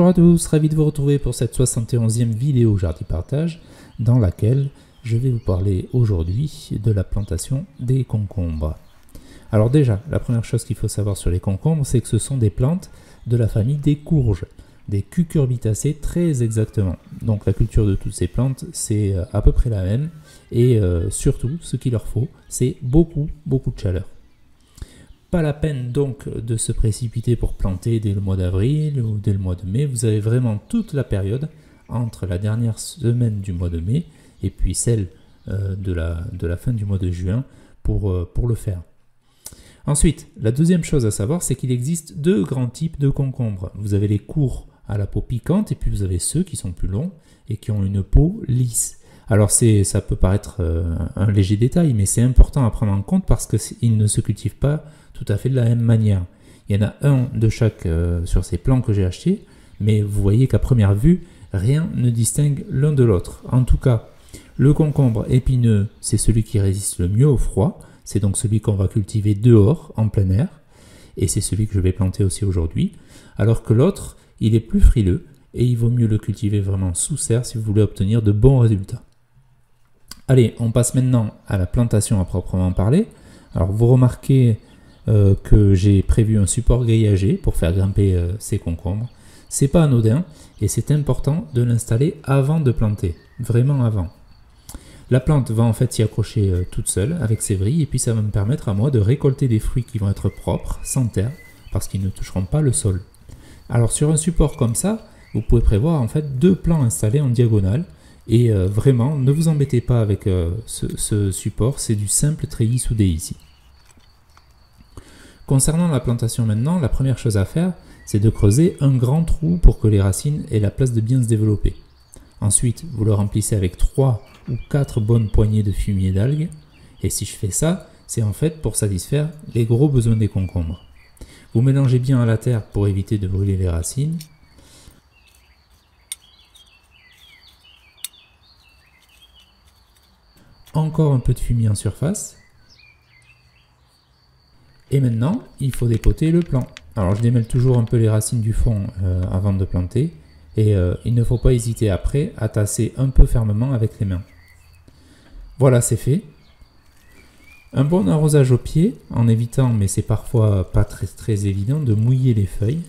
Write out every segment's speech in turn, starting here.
Bonjour à tous, ravi de vous retrouver pour cette 71e vidéo Jardipartage dans laquelle je vais vous parler aujourd'hui de la plantation des concombres. Alors déjà, la première chose qu'il faut savoir sur les concombres, c'est que ce sont des plantes de la famille des courges, des cucurbitacées très exactement. Donc la culture de toutes ces plantes, c'est à peu près la même et surtout, ce qu'il leur faut, c'est beaucoup de chaleur. Pas la peine donc de se précipiter pour planter dès le mois d'avril ou dès le mois de mai. Vous avez vraiment toute la période entre la dernière semaine du mois de mai et puis celle de la fin du mois de juin pour le faire. Ensuite, la deuxième chose à savoir, c'est qu'il existe deux grands types de concombres. Vous avez les courts à la peau piquante et puis vous avez ceux qui sont plus longs et qui ont une peau lisse. Alors ça peut paraître un léger détail, mais c'est important à prendre en compte parce qu'ils ne se cultivent pas tout à fait de la même manière. Il y en a un de chaque sur ces plants que j'ai achetés, mais vous voyez qu'à première vue, rien ne distingue l'un de l'autre. En tout cas, le concombre épineux, c'est celui qui résiste le mieux au froid, c'est donc celui qu'on va cultiver dehors, en plein air, et c'est celui que je vais planter aussi aujourd'hui, alors que l'autre, il est plus frileux, et il vaut mieux le cultiver vraiment sous serre si vous voulez obtenir de bons résultats. Allez, on passe maintenant à la plantation à proprement parler. Alors vous remarquez que j'ai prévu un support grillagé pour faire grimper ces concombres. C'est pas anodin et c'est important de l'installer avant de planter, vraiment avant. La plante va en fait s'y accrocher toute seule avec ses vrilles et puis ça va me permettre à moi de récolter des fruits qui vont être propres, sans terre, parce qu'ils ne toucheront pas le sol. Alors sur un support comme ça, vous pouvez prévoir en fait deux plants installés en diagonale. Et vraiment, ne vous embêtez pas avec ce support, c'est du simple treillis soudé ici. Concernant la plantation maintenant, la première chose à faire, c'est de creuser un grand trou pour que les racines aient la place de bien se développer. Ensuite, vous le remplissez avec 3 ou 4 bonnes poignées de fumier d'algues. Et si je fais ça, c'est en fait pour satisfaire les gros besoins des concombres. Vous mélangez bien à la terre pour éviter de brûler les racines. Encore un peu de fumier en surface. Et maintenant, il faut dépoter le plant. Alors je démêle toujours un peu les racines du fond avant de planter. Et il ne faut pas hésiter après à tasser un peu fermement avec les mains. Voilà, c'est fait. Un bon arrosage au pied, en évitant, mais c'est parfois pas très évident, de mouiller les feuilles.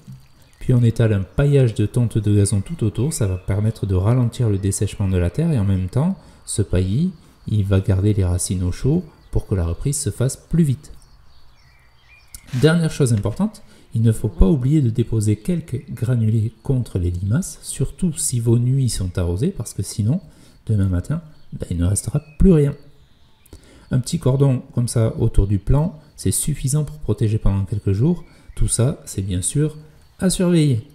Puis on étale un paillage de tonte de gazon tout autour. Ça va permettre de ralentir le dessèchement de la terre et en même temps, ce paillis, il va garder les racines au chaud pour que la reprise se fasse plus vite. Dernière chose importante, il ne faut pas oublier de déposer quelques granulés contre les limaces, surtout si vos nuits sont arrosées, parce que sinon, demain matin, il ne restera plus rien. Un petit cordon comme ça autour du plant, c'est suffisant pour protéger pendant quelques jours. Tout ça, c'est bien sûr à surveiller.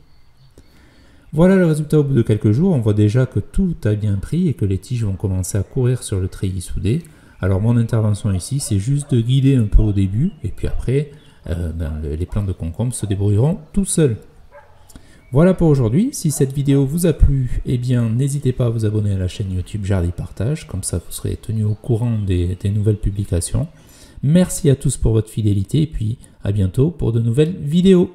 Voilà le résultat au bout de quelques jours, on voit déjà que tout a bien pris et que les tiges vont commencer à courir sur le treillis soudé. Alors mon intervention ici, c'est juste de guider un peu au début et puis après, les plants de concombre se débrouilleront tout seuls. Voilà pour aujourd'hui, si cette vidéo vous a plu, eh bien n'hésitez pas à vous abonner à la chaîne YouTube Jardipartage, comme ça vous serez tenu au courant des nouvelles publications. Merci à tous pour votre fidélité et puis à bientôt pour de nouvelles vidéos.